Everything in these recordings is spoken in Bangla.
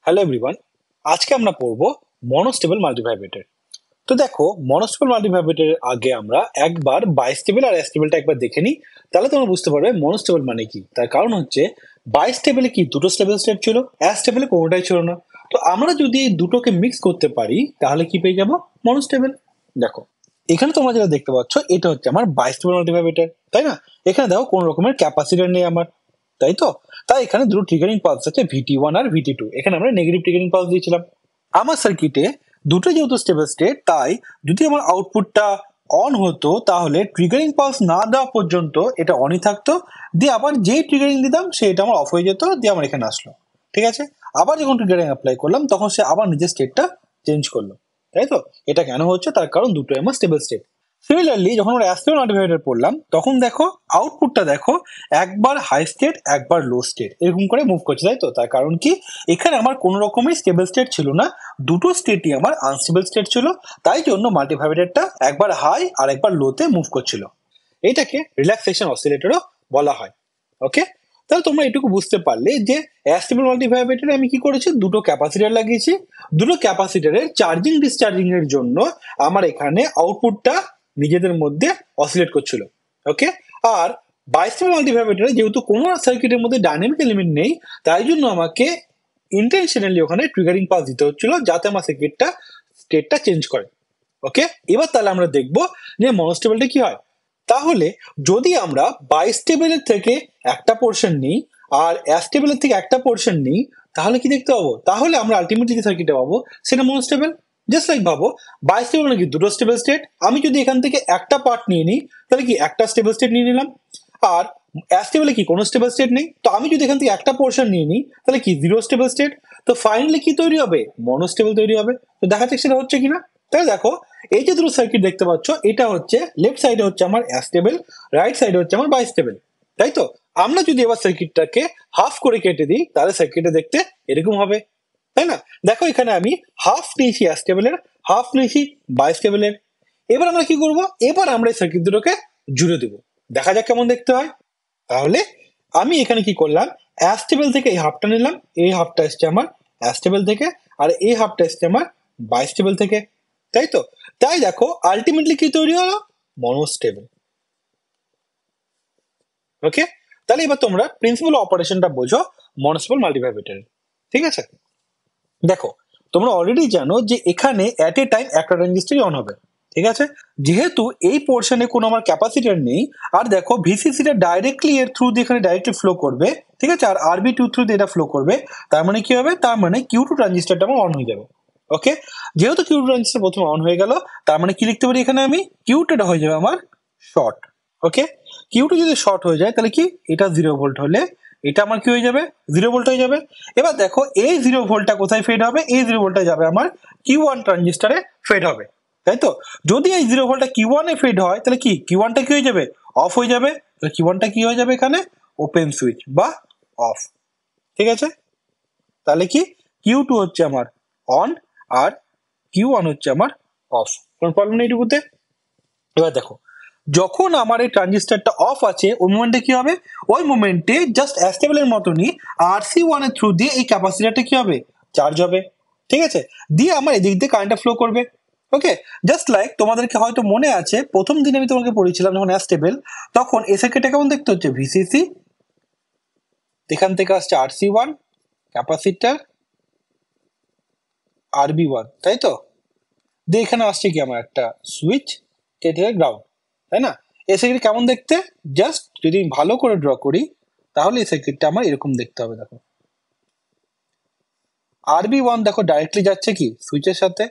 হ্যালো এভরিওয়ান, আজকে আমরা পড়বো মনোস্টেবল মাল্টিভাইব্রেটর। তো দেখো, মনোস্টেবল মাল্টিভাইব্রেটরের আগে আমরা একবার বাইস্টেবল আর অ্যাস্টেবলটা একবার দেখে নিই, তাহলে তোমরা বুঝতে পারবে মনোস্টেবল মানে কি। তার কারণ হচ্ছে বাইস্টেবলে কি দুটো স্টেবল স্টেট ছিল, অ্যাস্টেবলে কোনোটাই ছিল না। তো আমরা যদি এই দুটোকে মিক্স করতে পারি তাহলে কি পেয়ে যাবো? মনোস্টেবল। দেখো, এখানে তোমরা যেটা দেখতে পাচ্ছ এটা হচ্ছে আমার বাইস্টেবল মাল্টিভাইব্রেটর, তাই না? এখানে দেখো কোনো রকমের ক্যাপাসিটর নেই আমার, তাই তো? তাই এখানে দুটো ট্রিগারিং পালস আছে, VT1 আর VT2। এখানে আমরা নেগেটিভ ট্রিগারিং পালস দিয়েছিলাম। আমার সার্কিটে দুটো যেহেতু স্টেবল স্টেট, তাই যদি আমার আউটপুটটা অন হতো তাহলে ট্রিগারিং পালস না দেওয়া পর্যন্ত এটা অনই থাকতো, দিয়ে আবার যেই ট্রিগারিং দিতাম সেটা আমার অফ হয়ে যেত, দিয়ে আমার এখানে আসলো। ঠিক আছে, আবার যখন ট্রিগারিং অ্যাপ্লাই করলাম তখন সে আবার নিজের স্টেটটা চেঞ্জ করলো, তাই তো? এটা কেন হচ্ছে? তার কারণ দুটোই আমার স্টেবল স্টেট। সিমিলারলি যখন আমরা অ্যাস্টেবল মাল্টিভাইব্রেটর পড়লাম তখন দেখো আউটপুটটা দেখো, একবার হাই স্টেট একবার লো স্টেট এরকম করে মুভ করছে, তাই তো? তার কারণ কি, এখানে আমার কোনো রকমের স্টেবল স্টেট ছিল না, দুটো স্টেটই আমার আনস্টেবল স্টেট ছিল। তাই জন্য মাল্টিভাইব্রেটরটা একবার হাই আর একবার লোতে মুভ করছিল। এটাকে রিল্যাক্সেশন অসিলেটরও বলা হয়। ওকে, তাহলে তোমরা এটুকু বুঝতে পারলে যে অ্যাস্টেবল মাল্টিভাইব্রেটরে আমি কি করেছি, দুটো ক্যাপাসিটর লাগিয়েছি। দুটো ক্যাপাসিটরের চার্জিং ডিসচার্জিং এর জন্য আমার এখানে আউটপুটটা নিজেদের মধ্যে অসিলেট করছিল। ওকে, আর বাইস্টেবল মাল্টিভাইব্রেটরে যেহেতু কোনো সার্কিটের মধ্যে ডাইনামিক এলিমেন্ট নেই, তাই জন্য আমাকে ইন্টেনশনালি ওখানে ট্রিগারিং পাস দিতে হচ্ছিল যাতে আমার সার্কিটটা স্টেটটা চেঞ্জ করে। ওকে, এবার তাহলে আমরা দেখব যে মনোস্টেবলটা কি হয়। তাহলে যদি আমরা বাইস্টেবলের থেকে একটা পোর্শন নিই আর অ্যাস্টেবলের থেকে একটা পোর্শন নিই, তাহলে কি দেখতে পাবো? তাহলে আমরা আলটিমেটলি যে সার্কিটটা পাবো সেটা মনোস্টেবল। জাস্ট লাইক ভাবো, বাইস্টেবল মানে কি দুটো স্টেবল স্টেট। আমি যদি এখান থেকে একটা পার্ট নিয়ে নিই তাহলে কি একটা স্টেবল স্টেট নিয়ে নিলাম। আর অ্যাস্টেবলে কি কোনো স্টেবল স্টেট নেই, তো আমি যদি এখান থেকে একটা পোর্শন নিয়ে নিই তাহলে কি জিরো স্টেবল স্টেট। তো ফাইনালি কি তৈরি হবে? মনোস্টেবল তৈরি হবে। তো দেখা যাক সেটা হচ্ছে কিনা। তাহলে দেখো, এই যে দুটো সার্কিট দেখতে পাচ্ছ, এটা হচ্ছে লেফট সাইডে হচ্ছে আমার অ্যাস্টেবল, রাইট সাইডে হচ্ছে আমার বাইস্টেবল, তাই তো? আমরা যদি এবার সার্কিটটাকে হাফ করে কেটে দিই তাহলে সার্কিটটা দেখতে এরকম হবে, তাই না? দেখো, এখানে আমি হাফ নিয়েছি অ্যাস্টেবলের, হাফ নিয়েছি বাইস্টেবলের। এবার আমরা কি করব? এবার আমরা এই সার্কিট দুটোকে জুড়ে দেবো, দেখা যাক কেমন দেখতে হয়। তাহলে আমি এখানে কি করলাম, অ্যাস্টেবল থেকে এই হাফটা নিলাম, এই হাফটা এসছে আমার অ্যাস্টেবল থেকে, আর এই হাফটা এসছে আমার বাইস্টেবল থেকে, তাই তো? তাই দেখো আলটিমেটলি কি তৈরি হলো? মনোস্টেবল। ওকে, তাহলে এবার তোমরা প্রিন্সিপাল অপারেশনটা বোঝো মনোস্টেবল মাল্টিভাইব্রেটরের। ঠিক আছে, দেখো তোমরা অলরেডি জানো যে এখানে অ্যাট এ টাইম একটা ট্রানজিস্টরই অন হবে। ঠিক আছে, যেহেতু এই পোর্শনে কোনো আমার ক্যাপাসিটর নেই, আর দেখো ভিসিসিটা ডাইরেক্টলি এর থ্রু দিয়ে এখানে ডাইরেক্টলি ফ্লো করবে, ঠিক আছে, আর আরবি2 থ্রু দিয়ে এটা ফ্লো করবে। তার মানে কি হবে? তার মানে Q2 ট্রানজিস্টরটা আমার অন হয়ে যাবে। ওকে, যেহেতু Q2 ট্রানজিস্টর প্রথমে অন হয়ে গেল, তার মানে কি লিখতে পারি এখানে আমি? Q2 হয়ে যাবে আমার শর্ট। ওকে, Q2 যদি শর্ট হয়ে যায় তাহলে কি, এটা 0 ভোল্ট হলে এটা আমার কি হয়ে যাবে? 0 ভোল্ট হয়ে যাবে। এবার দেখো এই 0 ভোল্টটা কোথায় ফেড হবে? এই 0 ভোল্টটা যাবে আমার Q1 ট্রানজিস্টারে ফেড হবে, তাই তো? যদি এই 0 ভোল্টটা Q1 এ ফেড হয় তাহলে কি Q1টা কি হয়ে যাবে? অফ হয়ে যাবে। তাহলে Q1টা কি হয়ে যাবে এখানে? ওপেন সুইচ বা অফ। ঠিক আছে, তাহলে কি Q2 হচ্ছে আমার অন আর Q1 হচ্ছে আমার অফ। কোনো প্রবলেম নেই এটুকুতে। এবার দেখো, যখন আমার এই ট্রানজিস্টরটা অফ আছে ওই মোমেন্টে কি হবে? ওই মোমেন্টে জাস্ট অ্যাস্টেবলের মতনই RC1 এর থ্রু দিয়ে এই ক্যাপাসিটরটা কি হবে? চার্জ হবে। ঠিক আছে, দিয়ে আমার এদিক দিয়ে কারেন্টটা ফ্লো করবে। ওকে, জাস্ট লাইক তোমাদেরকে হয়তো মনে আছে প্রথম দিন আমি তোমাকে পড়িয়েছিলাম যখন অ্যাস্টেবল, তখন এই সার্কিটটা কেমন দেখতে হচ্ছে? ভিসিসি, এখান থেকে আসছে RC1 ক্যাপাসিটর, RB1, তাই তো? দিয়ে এখানে আসছে কি আমার একটা সুইচ, এটা গ্রাউন্ড, তাই না? এই সার্কিট কেমন দেখতে? জাস্ট যদি আমি ভালো করে ড্র করি তাহলে এই সার্কিটটা আমার এরকম দেখতে হবে। দেখো RB1 দেখো ডাইরেক্টলি যাচ্ছে কি সুইচের সাথে,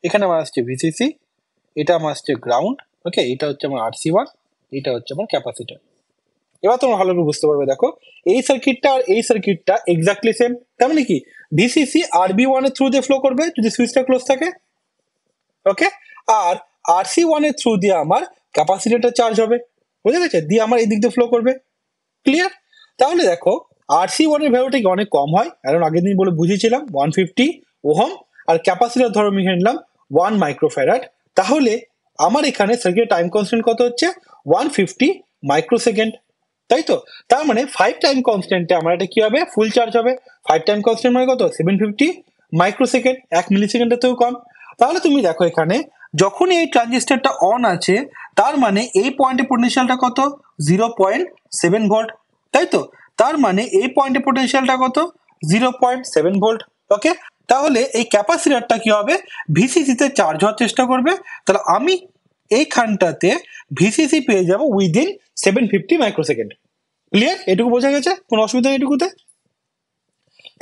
এখানে আমার আসছে ভিসিসি, এটা আমার আসছে গ্রাউন্ড। ওকে, এটা হচ্ছে আমার RC1, এটা হচ্ছে আমার ক্যাপাসিটর। এবার তোমরা ভালো করে বুঝতে পারবে। দেখো এই সার্কিটটা আর এই সার্কিটটা এক্স্যাক্টলি সেম, তার মানে কি ভিসিসি RB1 এর থ্রু দিয়ে ফ্লো করবে যদি সুইচটা ক্লোজ থাকে। ওকে, আর RC1 এর থ্রু দিয়ে আমার ক্যাপাসিটরটা চার্জ হবে, বুঝে গেছে? দিয়ে আমার এই দিক দিয়ে ফ্লো করবে। ক্লিয়ার? তাহলে দেখো RC1 এর ভ্যালুটা কি অনেক কম হয়, কারণ আগের দিন বলে বুঝিয়েছিলাম 150 ওহম, আর ক্যাপাসিটর ধরো আমি নিলাম 1 মাইক্রোফ্যারাড। তাহলে আমার এখানে সার্কিটের টাইম কনস্ট্যান্ট কত হচ্ছে? 150 মাইক্রোসেকেন্ড। তাই তো? তার মানে 5 টাইম কনস্ট্যান্টে আমার এটা কি হবে? ফুল চার্জ হবে। 5 টাইম কনস্ট্যান্ট মানে কত? 750 মাইক্রোসেকেন্ড, 1 মিলিসেকেন্ডের থেকেও কম। তাহলে তুমি দেখো এখানে যখনই এই ট্রানজিস্টরটা অন আছে, তার মানে এই পয়েন্টে পোটেনশিয়ালটা কত? 0.7 ভোল্ট, তাই তো? তার মানে এই পয়েন্টে পোটেনশিয়ালটা কত? 0.7 ভোল্ট। ওকে, তাহলে এই ক্যাপাসিটরটা কি হবে? ভিসিসি তে চার্জ হওয়ার চেষ্টা করবে। তাহলে আমি এইখানটাতে ভিসিসি পেয়ে যাব উইদিন 750 মাইক্রোসেকেন্ড। ক্লিয়ার? এটুকু বোঝা গেছে? কোনো অসুবিধা নেই এটুকুতে?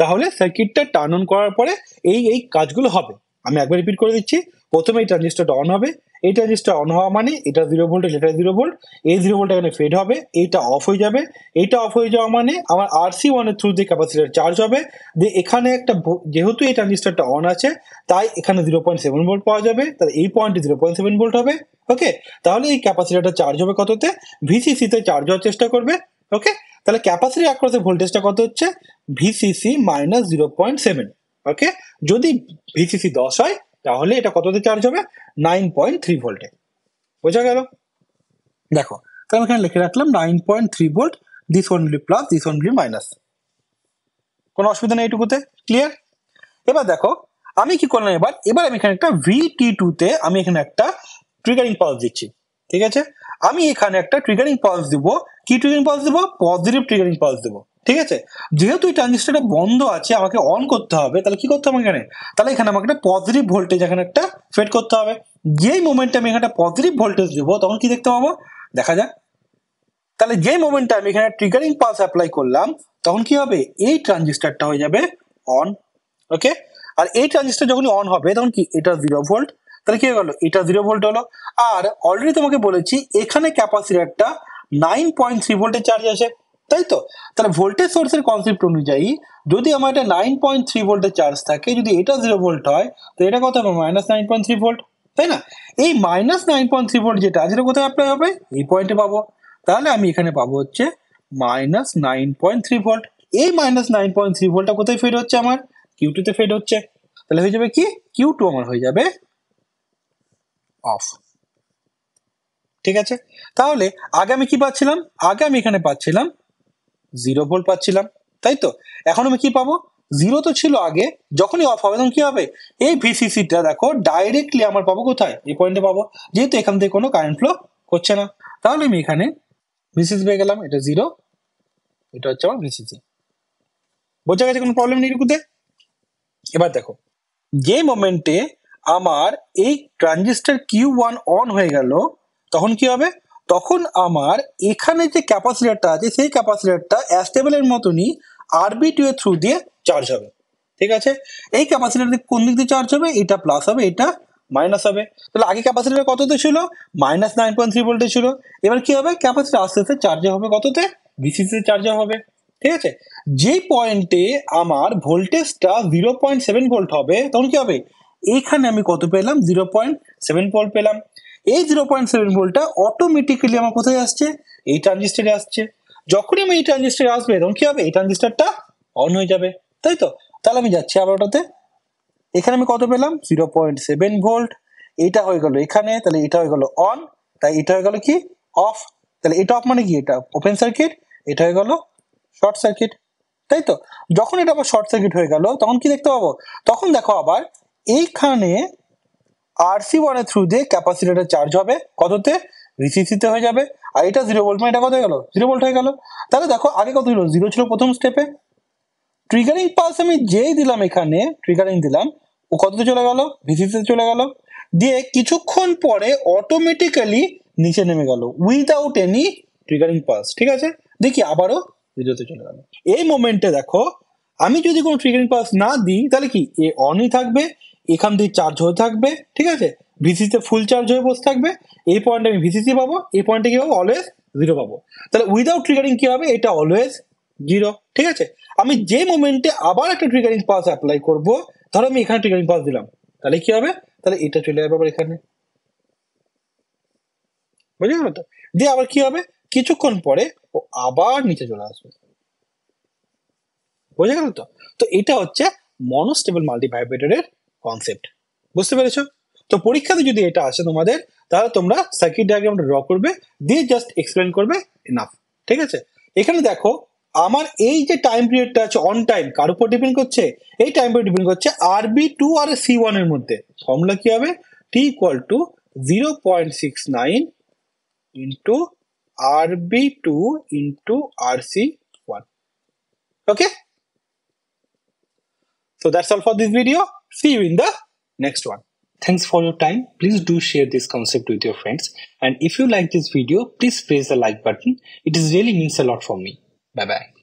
তাহলে সার্কিটটা টার্ন অন করার পরে এই এই কাজগুলো হবে। আমি একবার রিপিট করে দিচ্ছি। প্রথমে এই ট্রানজিস্টরটা অন হবে। এই ট্রানজিস্টর অন হওয়া মানে এটা 0 ভোল্ট, এটা 0 ভোল্ট, এই 0 ভোল্ট এখানে ফেড হবে, এইটা অফ হয়ে যাবে। এইটা অফ হয়ে যাওয়া মানে আমার আরসি ওয়ান এর থ্রু দিয়ে ক্যাপাসিটর চার্জ হবে। দিয়ে এখানে একটা যেহেতু এই ট্রানজিস্টরটা অন আছে, তাই এখানে 0.7 ভোল্ট পাওয়া যাবে। তাহলে এই পয়েন্টে 0.7 ভোল্ট হবে। ওকে, তাহলে এই ক্যাপাসিটরটা চার্জ হবে কততে? ভিসিসি তে চার্জ হওয়ার চেষ্টা করবে। ওকে, তাহলে ক্যাপাসিটি অ্যাক্রসে ভোল্টেজটা কত হচ্ছে? VCC minus 0.7। ওকে, যদি ভিসিসি 10 হয় তাহলে এটা কততে চার্জ হবে? 9.3 ভোল্টে। বোঝা গেল? দেখো, তাহলে আমি এখানে লিখে রাখলাম 9.3 volt, this only plus, this only minus. কোনো অসুবিধা নেই এটুকুতে? ক্লিয়ার? এবার দেখো আমি কি করলাম, এবার আমি এখানে একটা VT2 তে আমি এখানে একটা ট্রিগারিং পালস দিচ্ছি। ঠিক আছে, আমি এখানে একটা ট্রিগারিং পালস দিব। কি ট্রিগারিং পালস দিব? পজিটিভ ট্রিগারিং পালস দিব। ঠিক আছে, যেহেতু এই ট্রানজিস্টরটা বন্ধ আছে, আমাকে অন করতে হবে। তাহলে কি করতে হবে এখানে? তাহলে এখানে আমাকে একটা পজিটিভ ভোল্টেজ এখানে একটা সেট করতে হবে। যেই মোমেন্টে আমি এখানে পজিটিভ ভোল্টেজ দেবো, তখন কি দেখতে পাবো? দেখা যাক। তাহলে যে মোমেন্টে আমি এখানে ট্রিগারিং পালস অ্যাপ্লাই করলাম, তখন কি হবে? এই ট্রানজিস্টরটা হয়ে যাবে অন। ওকে, আর এই ট্রানজিস্টর যখনই অন হবে তখন কি এটা 0 ভোল্ট, তাহলে কি হয়ে গেল? এটা 0 ভোল্ট হলো। আর অলরেডি তোমাকে বলেছি এখানে ক্যাপাসিটরটা 9.3 ভোল্টের চার্জ আছে, তাই তো? তাহলে ভোল্টেজ সোর্সের কনসেপ্ট অনুযায়ী যদি আমার এটা 9.3 ভোল্টের চার্জ থাকে, যদি এটা 0 ভোল্ট হয়, তো এটা কত হবে? -9.3 ভোল্ট, তাই না? এই -9.3 ভোল্ট যেটা আছে, এটা কোথায় অ্যাপ্লাই হবে? এই পয়েন্টে পাবো। তাহলে আমি এখানে পাবো হচ্ছে -9.3 ভোল্ট। এই -9.3 ভোল্টটা কোথায় ফেড হচ্ছে? আমার Q2 তে ফেড হচ্ছে। তাহলে হয়ে যাবে কি? Q2 আমার হয়ে যাবে অফ। ঠিক আছে, তাহলে আগে আমি কি পাচ্ছিলাম? আগে আমি এখানে পাচ্ছিলাম 0 ভোল্ট পাচ্ছিলাম, তাই তো? এখন আমি কি পাবো? 0 তো ছিল আগে, যখনই অফ হবে তখন কি হবে? এই ভিসিসিটা দেখো ডাইরেক্টলি আমার পাবো কোথায়? এই পয়েন্টে পাবো, যেহেতু এখান থেকে কোনো কারেন্ট ফ্লো করছে না। তাহলে আমি এখানে ভিসিসি পেয়ে গেলাম, এটা 0, এটা হচ্ছে আমার ভিসিসি। বোঝা গেছে? কোনো প্রবলেম নেই এটুকুতে? এবার দেখো, যে মোমেন্টে আমার এই ট্রানজিস্টর Q1 অন হয়ে গেল, তখন কি হবে? তখন আমার এখানে যে ক্যাপাসিটরটা আছে, সেই ক্যাপাসিটরটা অ্যাস্টেবলের মতনই RB2 এর থ্রু দিয়ে চার্জ হবে। ঠিক আছে, এই ক্যাপাসিটর কোন দিক দিয়ে চার্জ হবে? এটা প্লাস হবে, এটা মাইনাস হবে। তাহলে আগে ক্যাপাসিটর কততে ছিল? -9.3 ভোল্টে ছিল। এবার কি হবে? ক্যাপাসিটর আস্তে আস্তে চার্জ হবে কততে? ভিসিসি চার্জ হবে। ঠিক আছে, যে পয়েন্টে আমার ভোল্টেজটা 0.7 ভোল্ট হবে, তখন কি হবে? এইখানে আমি কত পেলাম? 0.7 ভোল্ট পেলাম। এই 0.7 ভোল্টটা অটোমেটিক্যালি আমার কোথায় আসছে? এই ট্রানজিস্টরে আসছে। যখনই আমি এই ট্রানজিস্টরে আসবে, তখন কি হবে? এই ট্রানজিস্টরটা অন হয়ে যাবে, তাই তো? তাহলে আমি যাচ্ছি আবার ওটাতে। এখানে আমি কত পেলাম? 0.7 ভোল্ট। এটা হয়ে গেল এখানে, তাহলে এটা হয়ে গেল অন, তাই এটা হয়ে গেল কি? অফ। তাহলে এটা অফ মানে কি? এটা ওপেন সার্কিট, এটা হয়ে গেল শর্ট সার্কিট, তাই তো? যখন এটা আবার শর্ট সার্কিট হয়ে গেল, তখন কি দেখতে পাবো? তখন দেখো আবার এইখানে RC1 এর থ্রু দিয়ে ক্যাপাসিটরের চার্জ হবে কততে? ভিসিসিতে হয়ে যাবে। আর এটা 0 ভোল্ট, মানে এটা কত হয়ে গেল? 0 ভোল্ট হয়ে গেল। তাহলে দেখো আগে কত ছিল? 0 ছিল প্রথম স্টেপে। ট্রিগারিং পালস আমি যেই দিলাম, এখানে ট্রিগারিং দিলাম, ও কততে চলে গেল? ভিসিসিতে চলে গেল। দিয়ে কিছুক্ষণ পরে অটোমেটিক্যালি নিচে নেমে গেল উইদাউট এনি ট্রিগারিং পালস। ঠিক আছে, দেখি আবারও 0-তে চলে গেল। এই মোমেন্টে দেখো, আমি যদি কোনো ট্রিগারিং পালস না দিই, তাহলে কি? এ অনই থাকবে, এখান দিয়ে চার্জ হয়ে থাকবে। ঠিক আছে, ভিসিসিতে ফুল চার্জ হয়ে বসে থাকবে। এই পয়েন্টে আমি ভিসিসি পাবো, এই পয়েন্টে কি পাবো? অলওয়েজ 0 পাবো। তাহলে উইদাউট ট্রিগারিং কি হবে? এটা অলওয়েজ 0। ঠিক আছে, আমি যে মোমেন্টে আবার একটা ট্রিগারিং পালস অ্যাপ্লাই করব, ধরো আমি এখানে ট্রিগারিং পালস দিলাম, তাহলে কি হবে? তাহলে এটা চলে যাবে আবার এখানে। বুঝে গেল তো? দিয়ে আবার কি হবে? কিছুক্ষণ পরে ও আবার নিচে চলে আসবে। বোঝা গেল তো? তো এটা হচ্ছে মনোস্টেবল মাল্টিভাইব্রেটরের কনসেপ্ট। বুঝতে পেরেছো? তো পরীক্ষাতে যদি এটা আসে তোমাদের, তাহলে তোমরা সার্কিট ডায়াগ্রামটা ড্র করবে, দিয়ে জাস্ট এক্সপ্লেন করবে, এনাফ। ঠিক আছে, এখানে দেখো আমার এই যে টাইম পিরিয়ডটা আছে অন টাইম কার উপর ডিপেন্ড করছে, এই টাইম পিরিয়ড ডিপেন্ড করছে RB2 আর C1 এর মধ্যে। ফর্মুলা কি হবে, T equal to 0.69 into RB2 into RC1. Okay, so that's all for this video. See you in the next one. Thanks for your time. Please do share this concept with your friends, and if you like this video, please press the like button. It is really means a lot for me. Bye bye.